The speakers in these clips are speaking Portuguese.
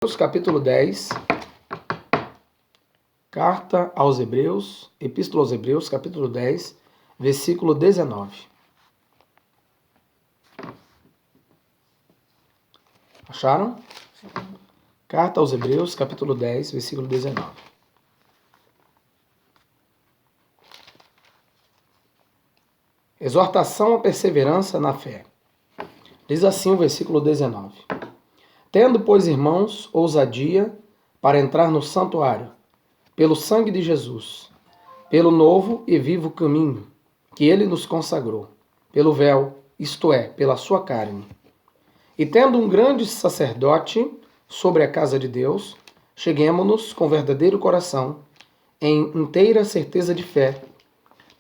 Capítulo 10, Carta aos Hebreus, Epístola aos Hebreus, capítulo 10, versículo 19. Acharam? Carta aos Hebreus, capítulo 10, versículo 19. Exortação à perseverança na fé. Diz assim o versículo 19. Tendo, pois, irmãos, ousadia para entrar no santuário, pelo sangue de Jesus, pelo novo e vivo caminho que ele nos consagrou, pelo véu, isto é, pela sua carne. E tendo um grande sacerdote sobre a casa de Deus, cheguemo-nos com verdadeiro coração, em inteira certeza de fé,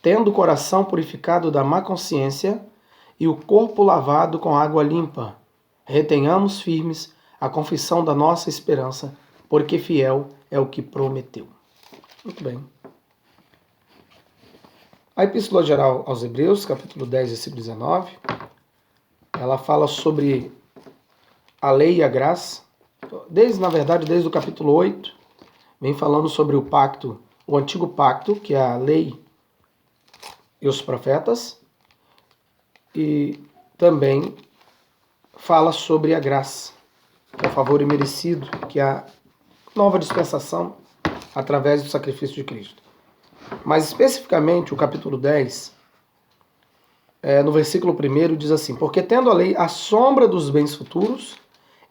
tendo o coração purificado da má consciência e o corpo lavado com água limpa. Retenhamos firmes a confissão da nossa esperança, porque fiel é o que prometeu. Muito bem. A Epístola Geral aos Hebreus, capítulo 10, versículo 19, ela fala sobre a lei e a graça. Desde o capítulo 8, vem falando sobre o pacto, o antigo pacto, que é a lei e os profetas, e também fala sobre a graça, que é o favor imerecido, que é a nova dispensação através do sacrifício de Cristo. Mas especificamente o capítulo 10, no versículo 1, diz assim: porque tendo a lei a sombra dos bens futuros,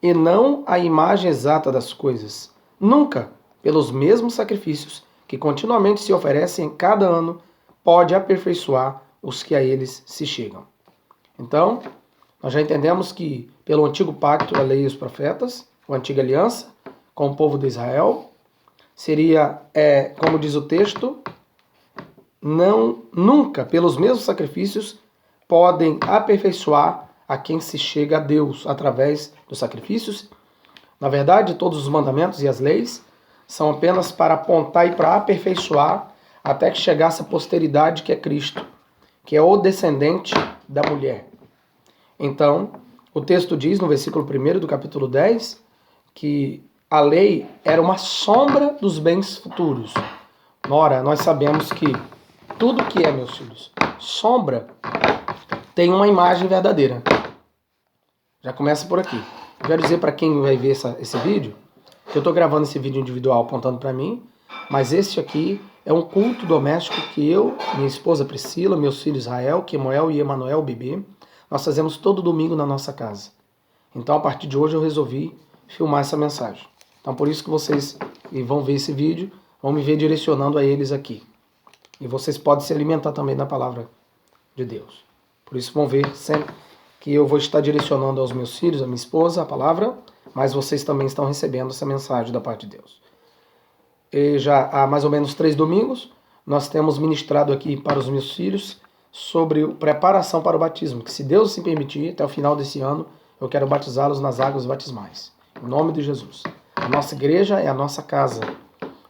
e não a imagem exata das coisas, nunca, pelos mesmos sacrifícios que continuamente se oferecem em cada ano, pode aperfeiçoar os que a eles se chegam. Então, nós já entendemos que pelo antigo pacto, a lei e os profetas, a antiga aliança com o povo de Israel, seria, como diz o texto, nunca, pelos mesmos sacrifícios, podem aperfeiçoar a quem se chega a Deus através dos sacrifícios. Na verdade, todos os mandamentos e as leis são apenas para apontar e para aperfeiçoar até que chegasse a posteridade, que é Cristo, que é o descendente da mulher. Então, o texto diz no versículo 1 do capítulo 10 que a lei era uma sombra dos bens futuros. Ora, nós sabemos que tudo que é, meus filhos, sombra, tem uma imagem verdadeira. Já começa por aqui. Eu quero dizer para quem vai ver esse vídeo, que eu estou gravando esse vídeo individual apontando para mim, mas este aqui é um culto doméstico que eu, minha esposa Priscila, meus filhos Israel, Kemuel e Emanuel, bebê, nós fazemos todo domingo na nossa casa. Então, a partir de hoje, eu resolvi filmar essa mensagem. Então, por isso que vocês vão ver esse vídeo, vão me ver direcionando a eles aqui. E vocês podem se alimentar também da palavra de Deus. Por isso, vão ver sempre que eu vou estar direcionando aos meus filhos, à minha esposa, a palavra, mas vocês também estão recebendo essa mensagem da parte de Deus. E já há mais ou menos 3 domingos, nós temos ministrado aqui para os meus filhos sobre preparação para o batismo, que se Deus se permitir, até o final desse ano, eu quero batizá-los nas águas batismais. Em nome de Jesus. A nossa igreja é a nossa casa.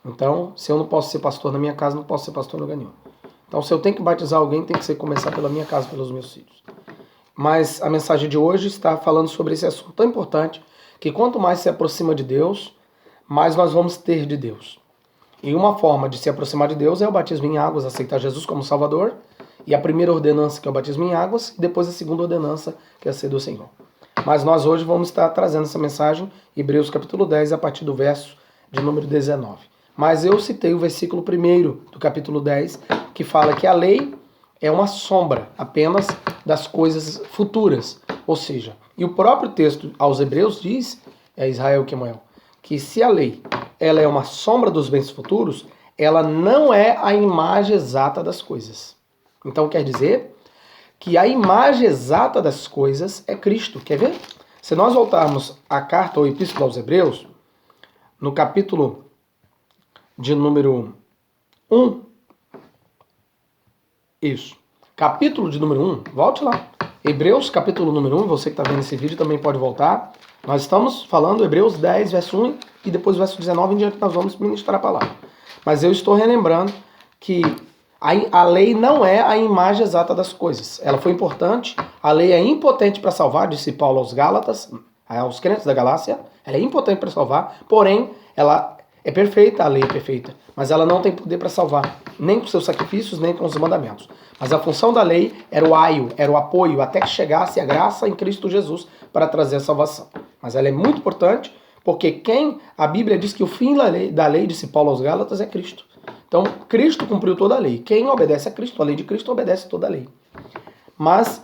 Então, se eu não posso ser pastor na minha casa, não posso ser pastor em lugar nenhum. Então, se eu tenho que batizar alguém, tem que começar pela minha casa, pelos meus filhos. Mas a mensagem de hoje está falando sobre esse assunto tão importante, que quanto mais se aproxima de Deus, mais nós vamos ter de Deus. E uma forma de se aproximar de Deus é o batismo em águas, aceitar Jesus como Salvador, e a primeira ordenança, que é o batismo em águas, e depois a segunda ordenança, que é a ser do Senhor. Mas nós hoje vamos estar trazendo essa mensagem, Hebreus capítulo 10, a partir do verso de número 19. Mas eu citei o versículo 1 do capítulo 10, que fala que a lei é uma sombra apenas das coisas futuras. Ou seja, e o próprio texto aos Hebreus diz, Israel Kemuel, que se a lei ela é uma sombra dos bens futuros, ela não é a imagem exata das coisas. Então quer dizer que a imagem exata das coisas é Cristo. Quer ver? Se nós voltarmos à carta ou epístola aos Hebreus, no capítulo de número 1, isso, capítulo de número 1, volte lá. Hebreus, capítulo número 1, você que está vendo esse vídeo também pode voltar. Nós estamos falando Hebreus 10, verso 1, e depois verso 19 em diante nós vamos ministrar a palavra. Mas eu estou relembrando que a lei não é a imagem exata das coisas. Ela foi importante, a lei é impotente para salvar, disse Paulo aos Gálatas, aos crentes da Galácia, ela é importante para salvar, porém, ela é perfeita, a lei é perfeita, mas ela não tem poder para salvar, nem com seus sacrifícios, nem com os mandamentos. Mas a função da lei era o aio, era o apoio, até que chegasse a graça em Cristo Jesus para trazer a salvação. Mas ela é muito importante, porque a Bíblia diz que o fim da lei, disse Paulo aos Gálatas, é Cristo. Então, Cristo cumpriu toda a lei. Quem obedece a Cristo, a lei de Cristo, obedece toda a lei. Mas,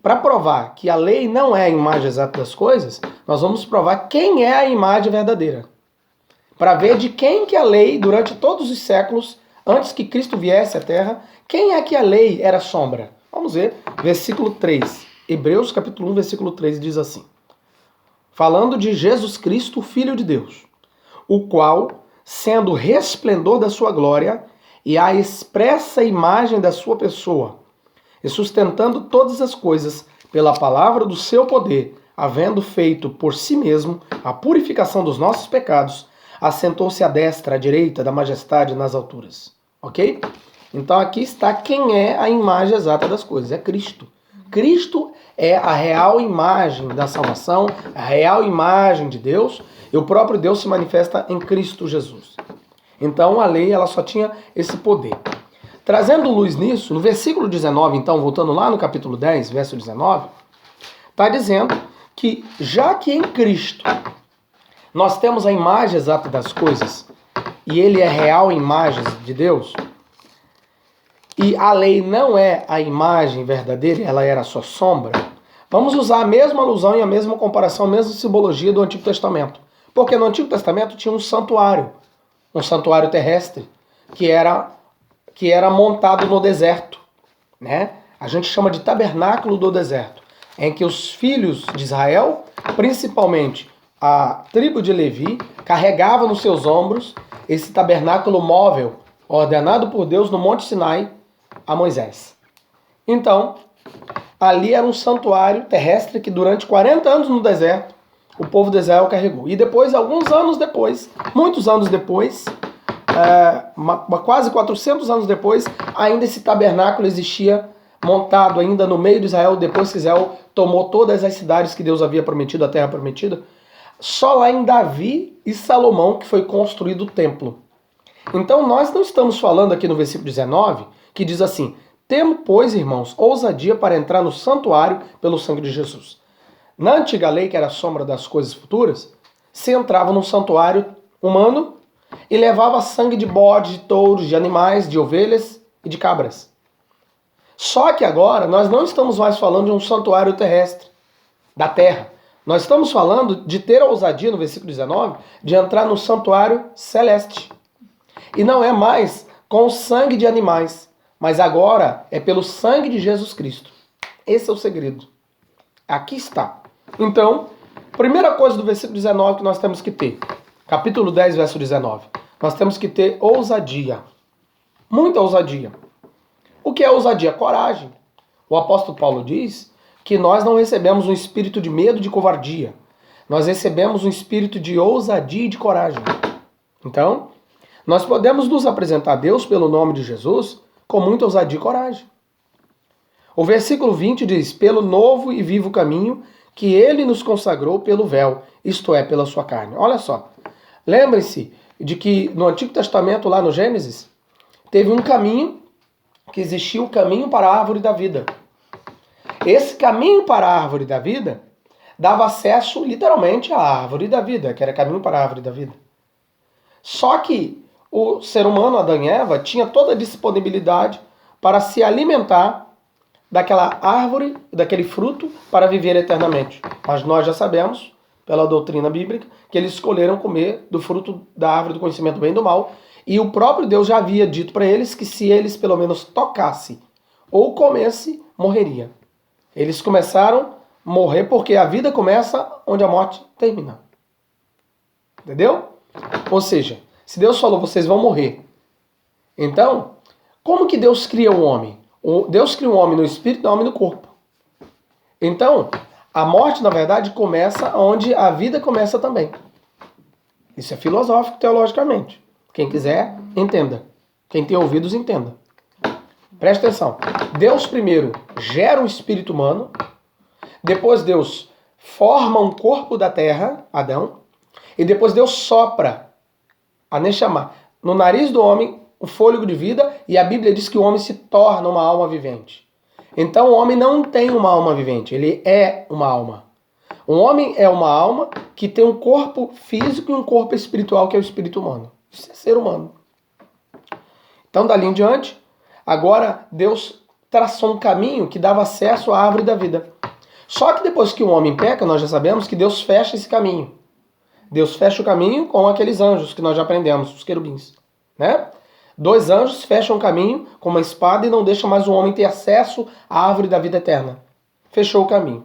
para provar que a lei não é a imagem exata das coisas, nós vamos provar quem é a imagem verdadeira. Para ver de quem que a lei, durante todos os séculos, antes que Cristo viesse à Terra, quem é que a lei era sombra? Vamos ver, versículo 3. Hebreus capítulo 1, versículo 3 diz assim. Falando de Jesus Cristo, Filho de Deus, o qual, sendo o resplendor da sua glória e a expressa imagem da sua pessoa, e sustentando todas as coisas pela palavra do seu poder, havendo feito por si mesmo a purificação dos nossos pecados, assentou-se à destra, à direita da majestade nas alturas. Ok? Então aqui está quem é a imagem exata das coisas, é Cristo. Cristo é a real imagem da salvação, a real imagem de Deus, e o próprio Deus se manifesta em Cristo Jesus. Então a lei ela só tinha esse poder. Trazendo luz nisso, no versículo 19, então, voltando lá no capítulo 10, verso 19, está dizendo que já que em Cristo nós temos a imagem exata das coisas, e ele é a real imagem de Deus, e a lei não é a imagem verdadeira, ela era a sua sombra, vamos usar a mesma alusão e a mesma comparação, a mesma simbologia do Antigo Testamento. Porque no Antigo Testamento tinha um santuário terrestre, que era montado no deserto, né? A gente chama de tabernáculo do deserto, em que os filhos de Israel, principalmente a tribo de Levi, carregavam nos seus ombros esse tabernáculo móvel, ordenado por Deus no Monte Sinai a Moisés. Então, ali era um santuário terrestre que durante 40 anos no deserto, o povo de Israel carregou. E depois, alguns anos depois, muitos anos depois, quase 400 anos depois, ainda esse tabernáculo existia montado ainda no meio de Israel, depois que Israel tomou todas as cidades que Deus havia prometido, a terra prometida. Só lá em Davi e Salomão que foi construído o templo. Então nós não estamos falando aqui no versículo 19, que diz assim, temo, pois, irmãos, ousadia para entrar no santuário pelo sangue de Jesus. Na antiga lei, que era a sombra das coisas futuras, se entrava num santuário humano e levava sangue de bodes, de touros, de animais, de ovelhas e de cabras. Só que agora nós não estamos mais falando de um santuário terrestre, da terra. Nós estamos falando de ter a ousadia, no versículo 19, de entrar no santuário celeste. E não é mais com o sangue de animais, mas agora é pelo sangue de Jesus Cristo. Esse é o segredo. Aqui está. Então, primeira coisa do versículo 19 que nós temos que ter, capítulo 10, verso 19, nós temos que ter ousadia. Muita ousadia. O que é ousadia? Coragem. O apóstolo Paulo diz que nós não recebemos um espírito de medo e de covardia. Nós recebemos um espírito de ousadia e de coragem. Então, nós podemos nos apresentar a Deus pelo nome de Jesus com muita ousadia e coragem. O versículo 20 diz, pelo novo e vivo caminho que ele nos consagrou pelo véu, isto é, pela sua carne. Olha só, lembre-se de que no Antigo Testamento, lá no Gênesis, teve um caminho, que existia o caminho para a árvore da vida. Esse caminho para a árvore da vida dava acesso literalmente à árvore da vida, que era caminho para a árvore da vida. Só que o ser humano, Adão e Eva, tinha toda a disponibilidade para se alimentar daquela árvore, daquele fruto, para viver eternamente. Mas nós já sabemos, pela doutrina bíblica, que eles escolheram comer do fruto da árvore do conhecimento do bem e do mal, e o próprio Deus já havia dito para eles que se eles pelo menos tocassem ou comessem, morreria. Eles começaram a morrer porque a vida começa onde a morte termina. Entendeu? Ou seja, se Deus falou, vocês vão morrer. Então, como que Deus cria o homem? Deus cria o homem no espírito e o homem no corpo. Então, a morte, na verdade, começa onde a vida começa também. Isso é filosófico, teologicamente. Quem quiser, entenda. Quem tem ouvidos, entenda. Preste atenção. Deus primeiro gera um espírito humano, depois Deus forma um corpo da terra, Adão, e depois Deus sopra, a Neshama, no nariz do homem o fôlego de vida, e a Bíblia diz que o homem se torna uma alma vivente. Então o homem não tem uma alma vivente, ele é uma alma. Um homem é uma alma que tem um corpo físico e um corpo espiritual, que é o espírito humano. Isso é ser humano. Então, dali em diante, agora Deus traçou um caminho que dava acesso à árvore da vida. Só que depois que o homem peca, nós já sabemos que Deus fecha esse caminho. Deus fecha o caminho com aqueles anjos que nós já aprendemos, os querubins, né? 2 anjos fecham o caminho com uma espada e não deixam mais o homem ter acesso à árvore da vida eterna. Fechou o caminho.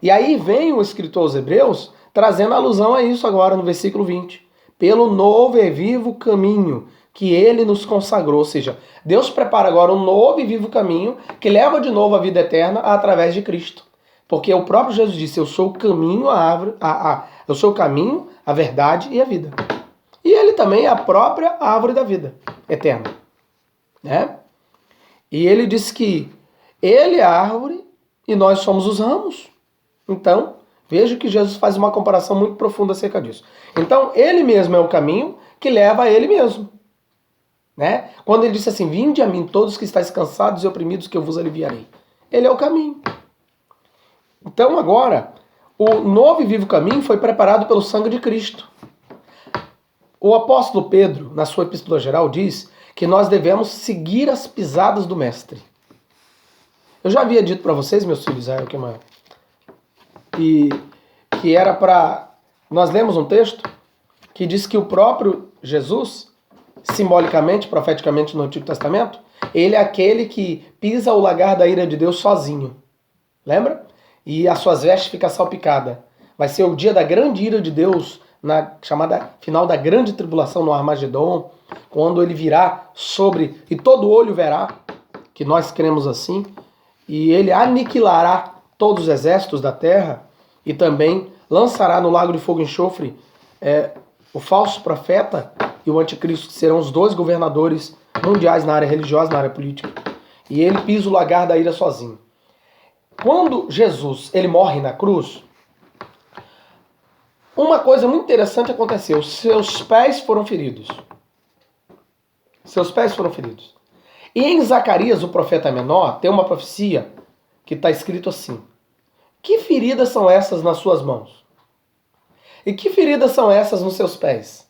E aí vem o escritor aos Hebreus trazendo alusão a isso agora no versículo 20. Pelo novo e vivo caminho que ele nos consagrou. Ou seja, Deus prepara agora um novo e vivo caminho que leva de novo à vida eterna através de Cristo. Porque o próprio Jesus disse, eu sou o caminho, eu sou o caminho, a verdade e a vida. E ele também é a própria árvore da vida eterna, né? E ele diz que ele é a árvore e nós somos os ramos. Então, veja que Jesus faz uma comparação muito profunda acerca disso. Então, ele mesmo é o caminho que leva a ele mesmo, né? Quando ele disse assim, vinde a mim todos que estáis cansados e oprimidos, que eu vos aliviarei. Ele é o caminho. Então, agora, o novo e vivo caminho foi preparado pelo sangue de Cristo. O apóstolo Pedro, na sua epístola geral, diz que nós devemos seguir as pisadas do mestre. Eu já havia dito para vocês, meus filhos, que era para... Nós lemos um texto que diz que o próprio Jesus, simbolicamente, profeticamente no Antigo Testamento, ele é aquele que pisa o lagar da ira de Deus sozinho. Lembra? E as suas vestes ficam salpicadas. Vai ser o dia da grande ira de Deus, na chamada final da grande tribulação no Armagedon, quando ele virá sobre, e todo olho verá, que nós cremos assim, e ele aniquilará todos os exércitos da terra, e também lançará no lago de fogo e enxofre o falso profeta e o anticristo, que serão os 2 governadores mundiais na área religiosa, na área política. E ele pisa o lagar da ira sozinho. Quando Jesus ele morre na cruz, uma coisa muito interessante aconteceu. Seus pés foram feridos. Seus pés foram feridos. E em Zacarias, o profeta menor, tem uma profecia que está escrito assim. Que feridas são essas nas suas mãos? E que feridas são essas nos seus pés?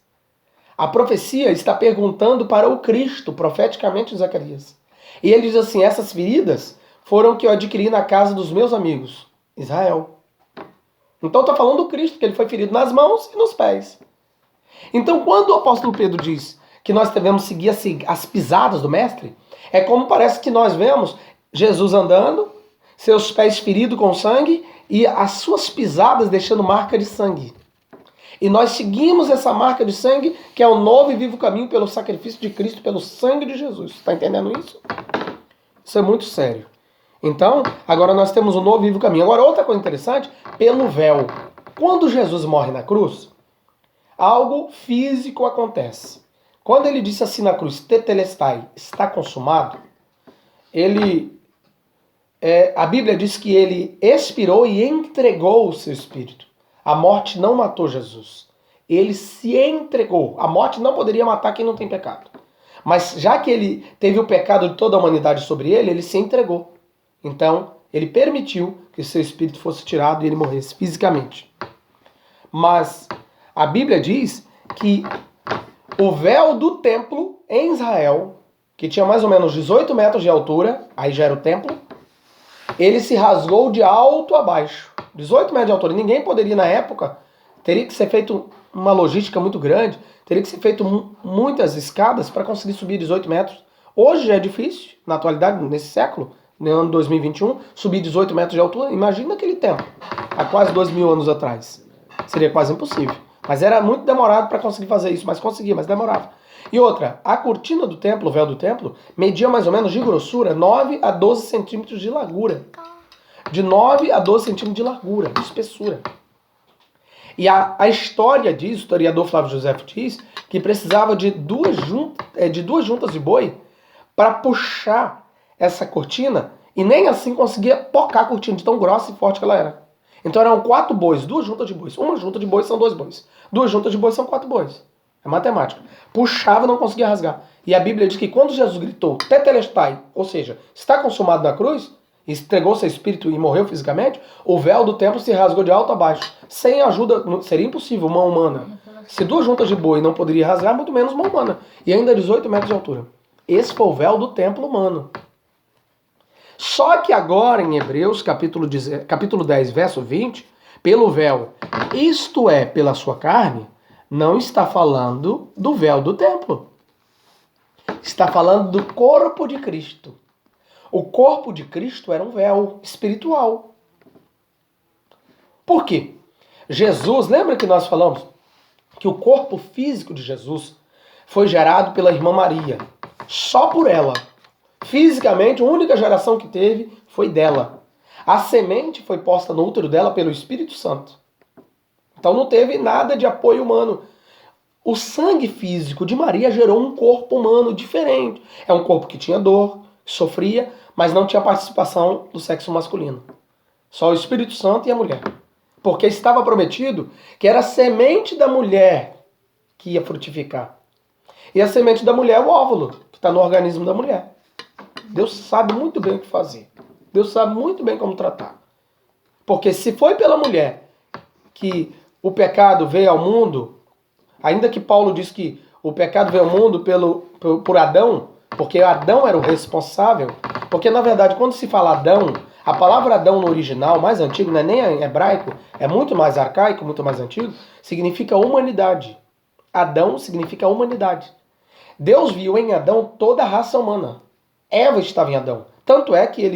A profecia está perguntando para o Cristo, profeticamente em Zacarias. E ele diz assim, essas feridas foram que eu adquiri na casa dos meus amigos, Israel. Então está falando do Cristo, que ele foi ferido nas mãos e nos pés. Então quando o apóstolo Pedro diz que nós devemos seguir as pisadas do mestre, é como parece que nós vemos Jesus andando, seus pés feridos com sangue e as suas pisadas deixando marca de sangue. E nós seguimos essa marca de sangue, que é o novo e vivo caminho pelo sacrifício de Cristo, pelo sangue de Jesus. Está entendendo isso? Isso é muito sério. Então, agora nós temos um novo e vivo caminho. Agora, outra coisa interessante, pelo véu. Quando Jesus morre na cruz, algo físico acontece. Quando ele disse assim na cruz, tetelestai, está consumado, a Bíblia diz que ele expirou e entregou o seu espírito. A morte não matou Jesus. Ele se entregou. A morte não poderia matar quem não tem pecado. Mas já que ele teve o pecado de toda a humanidade sobre ele, ele se entregou. Então, ele permitiu que seu espírito fosse tirado e ele morresse fisicamente. Mas a Bíblia diz que o véu do templo em Israel, que tinha mais ou menos 18 metros de altura, aí já era o templo, ele se rasgou de alto a baixo. 18 metros de altura. Ninguém poderia, na época, teria que ser feito uma logística muito grande, teria que ser feito muitas escadas para conseguir subir 18 metros. Hoje já é difícil, na atualidade, nesse século, no ano 2021, subir 18 metros de altura. Imagina aquele tempo, há quase 2.000 anos atrás. Seria quase impossível. Mas era muito demorado para conseguir fazer isso, mas conseguia, mas demorava. E outra, a cortina do templo, o véu do templo, media mais ou menos de grossura 9 a 12 centímetros de largura. De 9 a 12 centímetros de largura, de espessura. E a história diz, o historiador Flávio José diz, que precisava de duas juntas de boi para puxar essa cortina, e nem assim conseguia pocar a cortina de tão grossa e forte que ela era. Então eram 4 bois, 2 juntas de bois. Uma junta de bois são 2 bois. 2 juntas de bois são 4 bois. É matemática. Puxava e não conseguia rasgar. E a Bíblia diz que quando Jesus gritou, tetelestai, ou seja, está consumado na cruz, entregou seu espírito e morreu fisicamente, o véu do templo se rasgou de alto a baixo. Sem ajuda, seria impossível, mão humana. Se 2 juntas de boi não poderia rasgar, muito menos mão humana. E ainda 18 metros de altura. Esse foi o véu do templo humano. Só que agora em Hebreus, capítulo 10, verso 20, pelo véu, isto é, pela sua carne, não está falando do véu do templo. Está falando do corpo de Cristo. O corpo de Cristo era um véu espiritual. Por quê? Jesus, lembra que nós falamos que o corpo físico de Jesus foi gerado pela irmã Maria. Só por ela. Fisicamente, a única geração que teve foi dela. A semente foi posta no útero dela pelo Espírito Santo. Então não teve nada de apoio humano. O sangue físico de Maria gerou um corpo humano diferente. É um corpo que tinha dor, sofria, mas não tinha participação do sexo masculino. Só o Espírito Santo e a mulher. Porque estava prometido que era a semente da mulher que ia frutificar. E a semente da mulher é o óvulo, que está no organismo da mulher. Deus sabe muito bem o que fazer. Deus sabe muito bem como tratar. Porque se foi pela mulher que o pecado veio ao mundo, ainda que Paulo diz que o pecado veio ao mundo por Adão, porque Adão era o responsável, porque na verdade quando se fala Adão, a palavra Adão no original, mais antigo, não é nem em hebraico, é muito mais arcaico, muito mais antigo, significa humanidade. Adão significa humanidade. Deus viu em Adão toda a raça humana. Eva estava em Adão. Tanto é que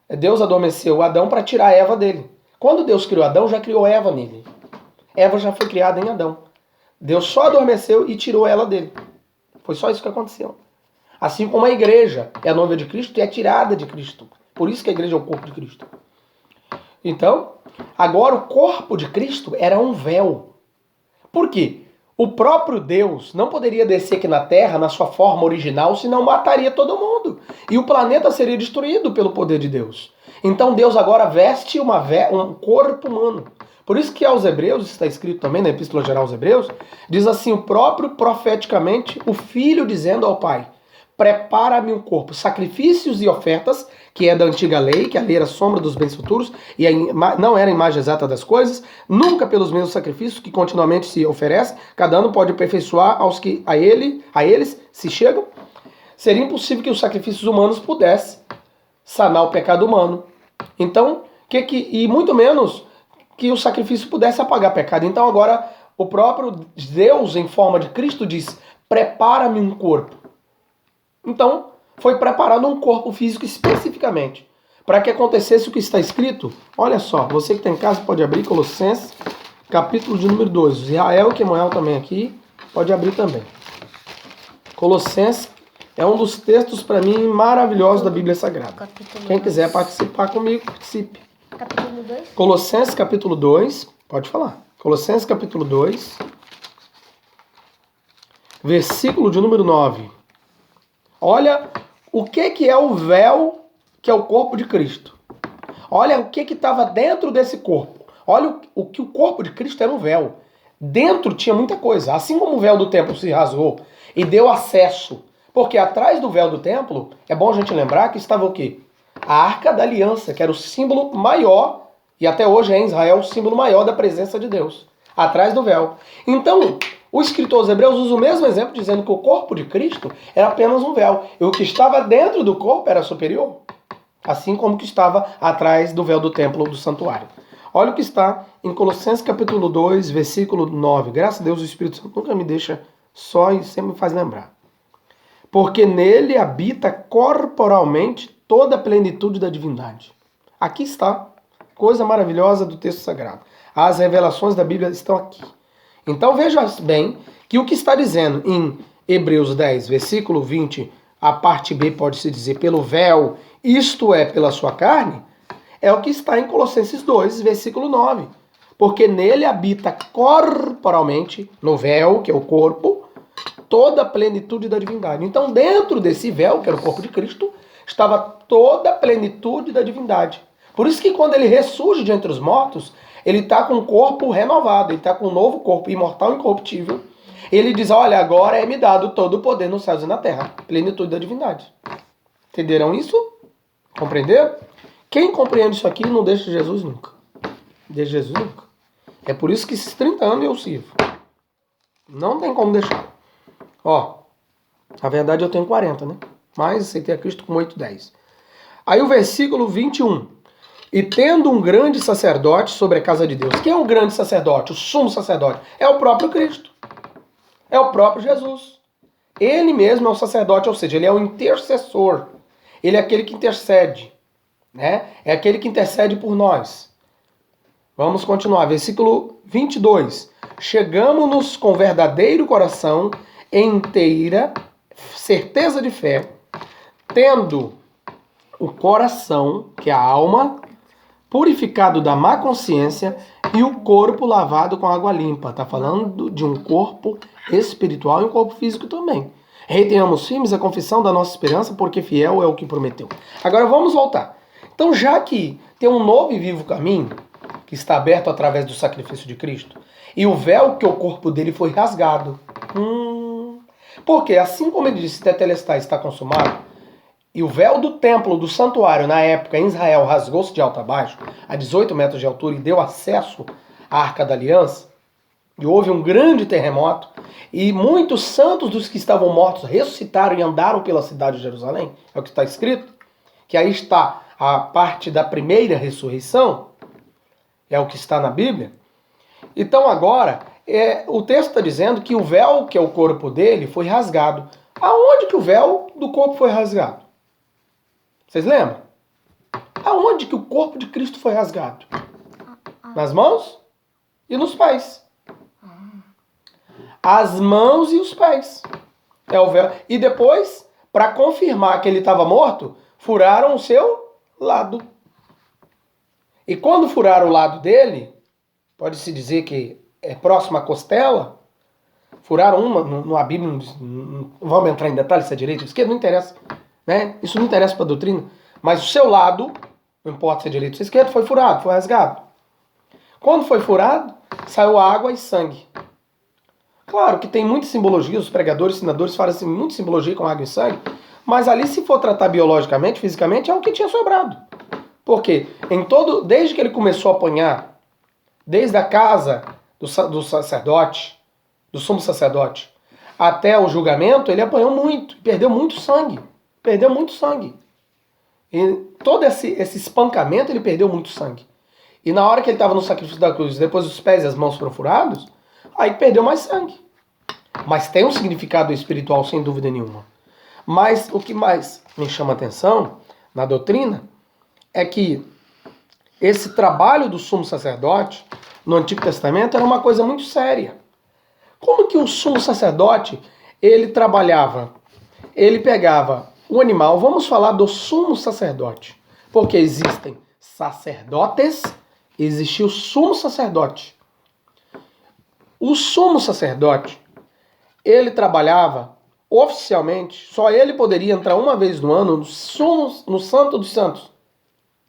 Deus adormeceu Adão para tirar Eva dele. Quando Deus criou Adão, já criou Eva nele. Eva já foi criada em Adão. Deus só adormeceu e tirou ela dele. Foi só isso que aconteceu. Assim como a igreja é a noiva de Cristo e é tirada de Cristo. Por isso que a igreja é o corpo de Cristo. Então, agora o corpo de Cristo era um véu. Por quê? O próprio Deus não poderia descer aqui na Terra na sua forma original, senão mataria todo mundo. E o planeta seria destruído pelo poder de Deus. Então Deus agora veste um corpo humano. Por isso que aos Hebreus, está escrito também na Epístola Geral aos Hebreus, diz assim, o próprio profeticamente, o Filho dizendo ao Pai, prepara-me um corpo, sacrifícios e ofertas, que é da antiga lei, que a lei era sombra dos bens futuros, e não era a imagem exata das coisas, nunca pelos mesmos sacrifícios que continuamente se oferecem, cada ano pode aperfeiçoar aos que a eles se chegam. Seria impossível que os sacrifícios humanos pudessem sanar o pecado humano. Então, e muito menos que o sacrifício pudesse apagar pecado. Então agora o próprio Deus, em forma de Cristo, diz, prepara-me um corpo. Então, foi preparado um corpo físico especificamente. Para que acontecesse o que está escrito, olha só, você que está em casa pode abrir Colossenses, capítulo de número 2. Israel e Kemuel também aqui, pode abrir também. Colossenses é um dos textos, para mim, maravilhosos da Bíblia Sagrada. Quem quiser participar comigo, participe. Capítulo 2? Colossenses, capítulo 2, pode falar. Colossenses, capítulo 2, versículo de número 9. Olha o que é o véu, que é o corpo de Cristo. Olha o que estava dentro desse corpo. Olha o que o corpo de Cristo era um véu. Dentro tinha muita coisa. Assim como o véu do templo se rasgou e deu acesso. Porque atrás do véu do templo, é bom a gente lembrar que estava o quê? A Arca da Aliança, que era o símbolo maior, e até hoje é em Israel o símbolo maior da presença de Deus. Atrás do véu. Então, o escritor aos Hebreus usa o mesmo exemplo, dizendo que o corpo de Cristo era apenas um véu. E o que estava dentro do corpo era superior. Assim como o que estava atrás do véu do templo do santuário. Olha o que está em Colossenses capítulo 2, versículo 9. Graças a Deus o Espírito Santo nunca me deixa só e sempre me faz lembrar. Porque nele habita corporalmente toda a plenitude da divindade. Aqui está, coisa maravilhosa do texto sagrado. As revelações da Bíblia estão aqui. Então veja bem que o que está dizendo em Hebreus 10, versículo 20, a parte B pode-se dizer pelo véu, isto é, pela sua carne, é o que está em Colossenses 2, versículo 9. Porque nele habita corporalmente, no véu, que é o corpo, toda a plenitude da divindade. Então dentro desse véu, que era o corpo de Cristo, estava toda a plenitude da divindade. Por isso que quando ele ressurge de entre os mortos, ele está com um corpo renovado, ele está com um novo corpo imortal e incorruptível. Ele diz, olha, agora é-me dado todo o poder nos céus e na terra, plenitude da divindade. Entenderam isso? Compreenderam? Quem compreende isso aqui não deixa Jesus nunca. Deixa Jesus nunca. É por isso que esses 30 anos eu sirvo. Não tem como deixar. Ó, na verdade eu tenho 40, né? Mas aceitei a Cristo com 8, 10. Aí o versículo 21. E tendo um grande sacerdote sobre a casa de Deus. Quem é um grande sacerdote? O sumo sacerdote. É o próprio Cristo. É o próprio Jesus. Ele mesmo é o sacerdote, ou seja, ele é o intercessor. Ele é aquele que intercede. Né? É aquele que intercede por nós. Vamos continuar. Versículo 22. Chegamo-nos com verdadeiro coração, inteira certeza de fé, tendo o coração, que é a alma, purificado da má consciência e o corpo lavado com água limpa. Está falando de um corpo espiritual e um corpo físico também. Retenhamos firmes a confissão da nossa esperança, porque fiel é o que prometeu. Agora vamos voltar. Então, já que tem um novo e vivo caminho, que está aberto através do sacrifício de Cristo, e o véu que é o corpo dele foi rasgado. Porque assim como ele disse, Tetelestai está consumado, e o véu do templo, do santuário, na época em Israel, rasgou-se de alto a baixo, a 18 metros de altura, e deu acesso à Arca da Aliança, e houve um grande terremoto, e muitos santos dos que estavam mortos ressuscitaram e andaram pela cidade de Jerusalém, é o que está escrito, que aí está a parte da primeira ressurreição, é o que está na Bíblia. Então agora, o texto está dizendo que o véu, que é o corpo dele, foi rasgado. Aonde que o véu do corpo foi rasgado? Vocês lembram? Aonde que o corpo de Cristo foi rasgado? Nas mãos e nos pés. As mãos e os pés. É o véu. E depois, para confirmar que ele estava morto, furaram o seu lado. E quando furaram o lado dele, pode-se dizer que é próximo à costela, furaram uma Bíblia, não vamos entrar em detalhes se é direita ou esquerda, não interessa. Né? Isso não interessa para a doutrina. Mas o seu lado, não importa se é direito ou se é esquerda, foi furado, foi rasgado. Quando foi furado, saiu água e sangue. Claro que tem muita simbologia, os pregadores, ensinadores falam assim, muita simbologia com água e sangue, mas ali se for tratar biologicamente, fisicamente, é o que tinha sobrado. Porque desde que ele começou a apanhar, desde a casa do sacerdote, do sumo sacerdote, até o julgamento, ele apanhou muito, perdeu muito sangue. Perdeu muito sangue. E todo esse espancamento, ele perdeu muito sangue. E na hora que ele estava no sacrifício da cruz, depois os pés e as mãos foram furados, aí perdeu mais sangue. Mas tem um significado espiritual, sem dúvida nenhuma. Mas o que mais me chama a atenção na doutrina é que esse trabalho do sumo sacerdote no Antigo Testamento era uma coisa muito séria. Como que o sumo sacerdote, ele trabalhava? Ele pegava o animal, vamos falar do sumo sacerdote, porque existem sacerdotes, existe o sumo sacerdote. O sumo sacerdote, ele trabalhava oficialmente, só ele poderia entrar uma vez no ano no Santo dos Santos,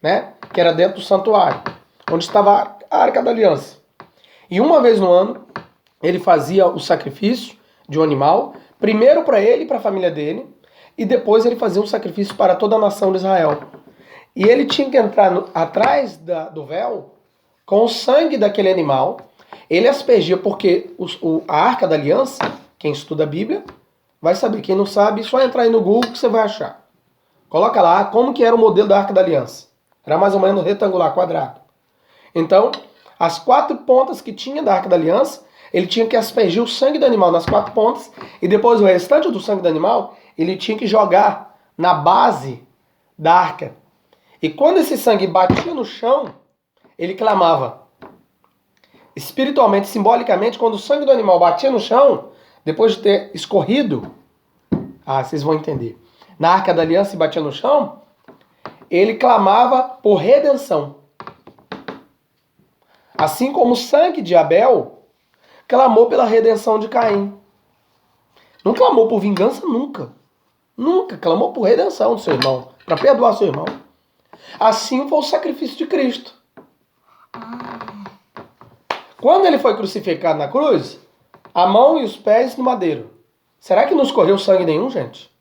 né? Que era dentro do santuário, onde estava a Arca da Aliança. E uma vez no ano, ele fazia o sacrifício de um animal, primeiro para ele e para a família dele, e depois ele fazia um sacrifício para toda a nação de Israel. E ele tinha que entrar atrás do véu com o sangue daquele animal. Ele aspergia, porque a Arca da Aliança, quem estuda a Bíblia, vai saber. Quem não sabe, só entrar aí no Google que você vai achar. Coloca lá como que era o modelo da Arca da Aliança. Era mais ou menos retangular, quadrado. Então, as 4 pontas que tinha da Arca da Aliança, ele tinha que aspergir o sangue do animal nas 4 pontas, e depois o restante do sangue do animal, ele tinha que jogar na base da arca. E quando esse sangue batia no chão, ele clamava. Espiritualmente, simbolicamente, quando o sangue do animal batia no chão, depois de ter escorrido, vocês vão entender, na Arca da Aliança e batia no chão, ele clamava por redenção. Assim como o sangue de Abel clamou pela redenção de Caim. Não clamou por vingança nunca. Nunca. Clamou por redenção do seu irmão, para perdoar seu irmão. Assim foi o sacrifício de Cristo. Quando ele foi crucificado na cruz, a mão e os pés no madeiro. Será que não escorreu sangue nenhum, gente?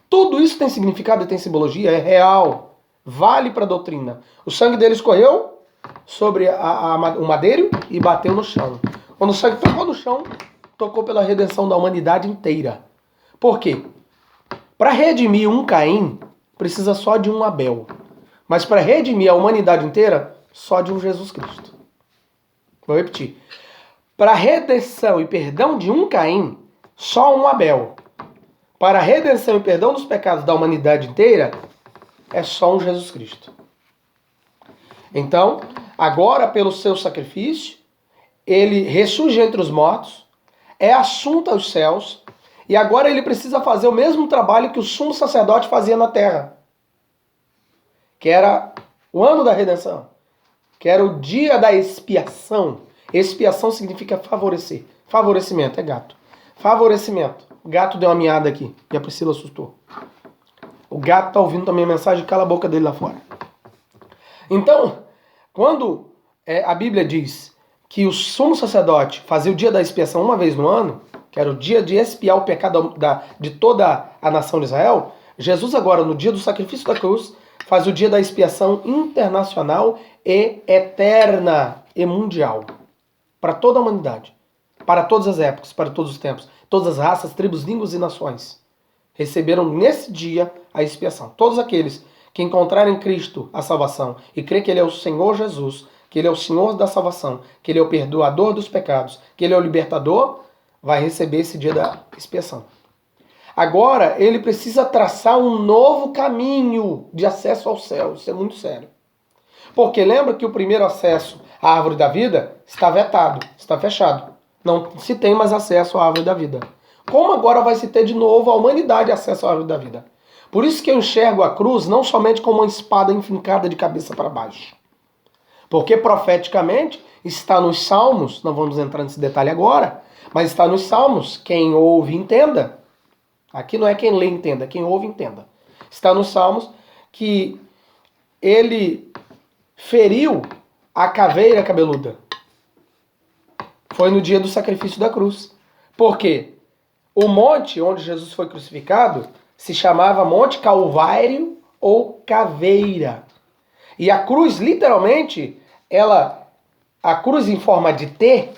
Tudo isso tem significado e tem simbologia, é real. Vale para a doutrina. O sangue dele escorreu sobre o madeiro e bateu no chão. Quando o sangue tocou no chão, tocou pela redenção da humanidade inteira. Por quê? Para redimir um Caim, precisa só de um Abel. Mas para redimir a humanidade inteira, só de um Jesus Cristo. Vou repetir. Para redenção e perdão de um Caim, só um Abel. Para a redenção e perdão dos pecados da humanidade inteira, é só um Jesus Cristo. Então, agora pelo seu sacrifício, ele ressurge entre os mortos, é assunto aos céus, e agora ele precisa fazer o mesmo trabalho que o sumo sacerdote fazia na terra, que era o ano da redenção, que era o dia da expiação. Expiação significa favorecer. Favorecimento, é gato. Favorecimento. O gato deu uma miada aqui e a Priscila assustou. O gato está ouvindo também a mensagem, cala a boca dele lá fora. Então, quando a Bíblia diz que o sumo sacerdote fazia o dia da expiação uma vez no ano, que era o dia de expiar o pecado de toda a nação de Israel, Jesus agora, no dia do sacrifício da cruz, faz o dia da expiação internacional e eterna e mundial. Para toda a humanidade. Para todas as épocas, para todos os tempos. Todas as raças, tribos, línguas e nações receberam nesse dia a expiação. Todos aqueles que encontrarem em Cristo a salvação e crê que Ele é o Senhor Jesus, que Ele é o Senhor da salvação, que Ele é o perdoador dos pecados, que Ele é o libertador, vai receber esse dia da expiação. Agora, ele precisa traçar um novo caminho de acesso ao céu. Isso é muito sério. Porque lembra que o primeiro acesso à árvore da vida está vetado, está fechado. Não se tem mais acesso à árvore da vida. Como agora vai se ter de novo a humanidade acesso à árvore da vida? Por isso que eu enxergo a cruz não somente como uma espada enfincada de cabeça para baixo. Porque profeticamente está nos Salmos, não vamos entrar nesse detalhe agora, mas está nos Salmos, quem ouve entenda. Aqui não é quem lê entenda, quem ouve entenda. Está nos Salmos que ele feriu a caveira cabeluda. Foi no dia do sacrifício da cruz. Por quê? O monte onde Jesus foi crucificado se chamava Monte Calvário ou Caveira. E a cruz, literalmente, a cruz em forma de T,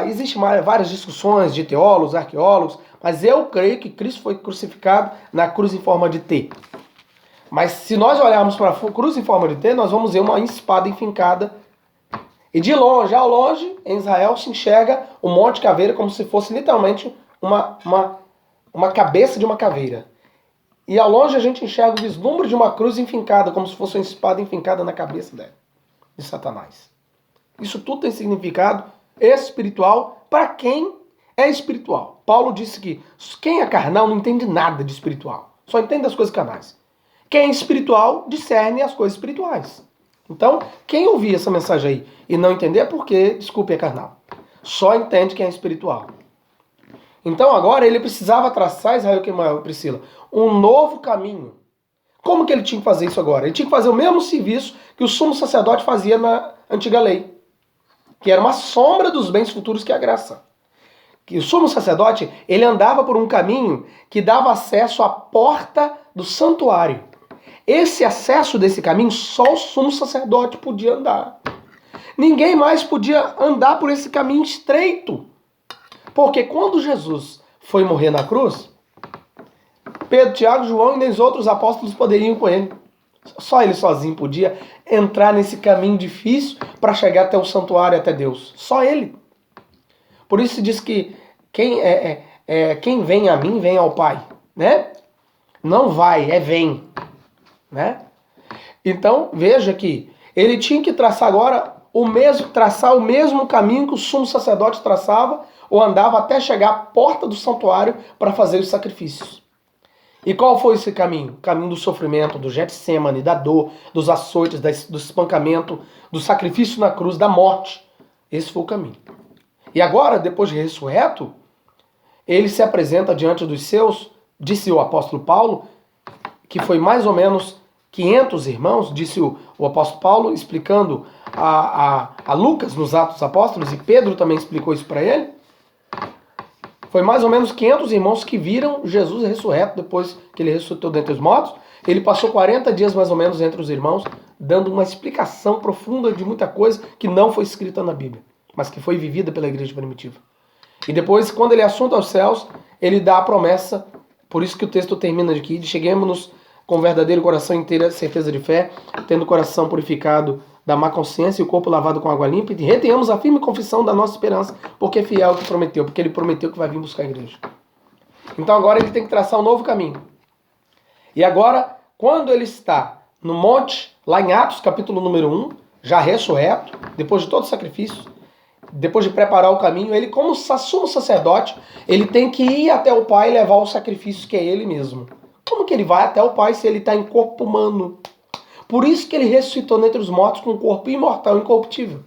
existe várias discussões de teólogos, arqueólogos, mas eu creio que Cristo foi crucificado na cruz em forma de T. Mas se nós olharmos para a cruz em forma de T, nós vamos ver uma espada enfincada. E de longe, ao longe, em Israel se enxerga o Monte Caveira como se fosse literalmente uma cabeça de uma caveira. E ao longe a gente enxerga o vislumbre de uma cruz enfincada, como se fosse uma espada enfincada na cabeça dela, de Satanás. Isso tudo tem significado espiritual para quem é espiritual. Paulo disse que quem é carnal não entende nada de espiritual, só entende as coisas carnais. Quem é espiritual discerne as coisas espirituais. Então, quem ouvir essa mensagem aí e não entender é porque, desculpe, é carnal. Só entende quem é espiritual. Então agora ele precisava traçar, Israel que é Priscila, um novo caminho. Como que ele tinha que fazer isso agora? Ele tinha que fazer o mesmo serviço que o sumo sacerdote fazia na antiga lei, que era uma sombra dos bens futuros que é a graça. Que o sumo sacerdote, ele andava por um caminho que dava acesso à porta do santuário. Esse acesso desse caminho só o sumo sacerdote podia andar. Ninguém mais podia andar por esse caminho estreito. Porque quando Jesus foi morrer na cruz, Pedro, Tiago, João e nem os outros apóstolos poderiam ir com ele. Só ele sozinho podia entrar nesse caminho difícil para chegar até o santuário, até Deus. Só ele. Por isso se diz que quem vem a mim, vem ao Pai. Né? Não vai, é vem. Né? Então, veja que ele tinha que traçar agora traçar o mesmo caminho que o sumo sacerdote traçava ou andava até chegar à porta do santuário para fazer os sacrifícios. E qual foi esse caminho? O caminho do sofrimento, do Getsemane, da dor, dos açoites, do espancamento, do sacrifício na cruz, da morte. Esse foi o caminho. E agora, depois de ressurreto, ele se apresenta diante dos seus, disse o apóstolo Paulo, que foi mais ou menos 500 irmãos, disse o apóstolo Paulo, explicando a Lucas nos Atos dos Apóstolos, e Pedro também explicou isso para ele. Foi mais ou menos 500 irmãos que viram Jesus ressurreto depois que ele ressuscitou dentre os mortos. Ele passou 40 dias mais ou menos entre os irmãos, dando uma explicação profunda de muita coisa que não foi escrita na Bíblia, mas que foi vivida pela igreja primitiva. E depois, quando ele assunta aos céus, ele dá a promessa, por isso que o texto termina aqui, de cheguemos com verdadeiro coração e inteira certeza de fé, tendo o coração purificado da má consciência e o corpo lavado com água limpa, e retenhamos a firme confissão da nossa esperança, porque é fiel o que prometeu, porque ele prometeu que vai vir buscar a igreja. Então agora ele tem que traçar um novo caminho. E agora, quando ele está no monte, lá em Atos, capítulo número 1, já ressurreto, depois de todo o sacrifício, depois de preparar o caminho, ele, como sumo sacerdote, ele tem que ir até o Pai e levar o sacrifício que é ele mesmo. Como que ele vai até o Pai se ele está em corpo humano? Por isso que ele ressuscitou dentre os mortos com um corpo imortal, incorruptível.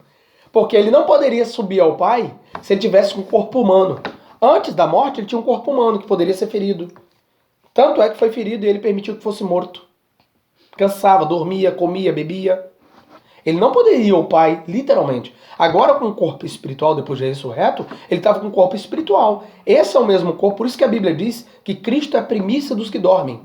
Porque ele não poderia subir ao Pai se ele tivesse um corpo humano. Antes da morte, ele tinha um corpo humano que poderia ser ferido. Tanto é que foi ferido e ele permitiu que fosse morto. Cansava, dormia, comia, bebia. Ele não poderia ir ao Pai, literalmente. Agora, com o corpo espiritual, depois de ressurreto, ele estava com o corpo espiritual. Esse é o mesmo corpo, por isso que a Bíblia diz que Cristo é a primícia dos que dormem,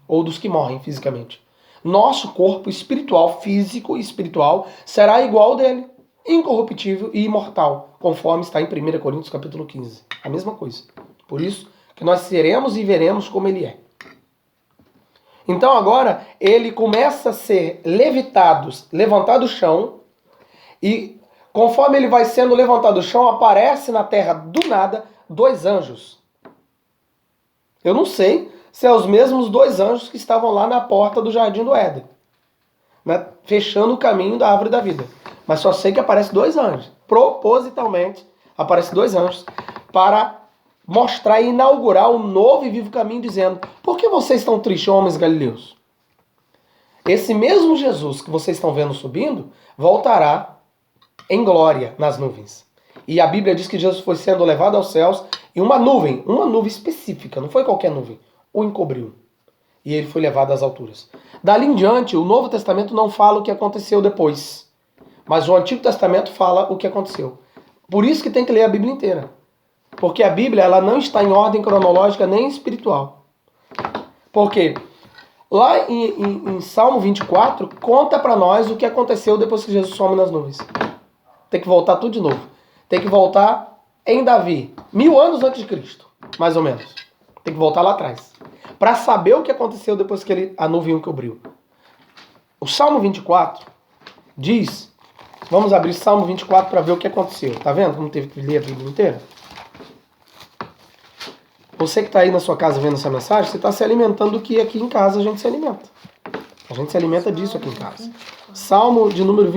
ou dos que morrem fisicamente. Nosso corpo espiritual, físico e espiritual, será igual ao dele, incorruptível e imortal, conforme está em 1 Coríntios capítulo 15. A mesma coisa. Por isso que nós seremos e veremos como ele é. Então agora ele começa a ser levantado do chão, e conforme ele vai sendo levantado do chão, aparece na terra do nada 2 anjos. Eu não sei se é os mesmos 2 anjos que estavam lá na porta do Jardim do Éden, né, fechando o caminho da árvore da vida. Mas só sei que aparece 2 anjos. Propositalmente aparece 2 anjos para mostrar e inaugurar um novo e vivo caminho, dizendo: por que vocês estão tristes, homens galileus? Esse mesmo Jesus que vocês estão vendo subindo, voltará em glória nas nuvens. E a Bíblia diz que Jesus foi sendo levado aos céus e uma nuvem específica, não foi qualquer nuvem, o encobriu. E ele foi levado às alturas. Dali em diante, o Novo Testamento não fala o que aconteceu depois, mas o Antigo Testamento fala o que aconteceu. Por isso que tem que ler a Bíblia inteira. Porque a Bíblia ela não está em ordem cronológica nem espiritual. Porque lá em Salmo 24, conta para nós o que aconteceu depois que Jesus some nas nuvens. Tem que voltar tudo de novo. Tem que voltar em Davi, 1000 anos antes de Cristo, mais ou menos. Tem que voltar lá atrás. Para saber o que aconteceu depois que a nuvem o cobriu. O Salmo 24 diz... Vamos abrir Salmo 24 para ver o que aconteceu. Tá vendo como teve que ler a Bíblia inteira? Você que está aí na sua casa vendo essa mensagem, você está se alimentando do que aqui em casa a gente se alimenta. A gente se alimenta disso aqui em casa. Salmo de número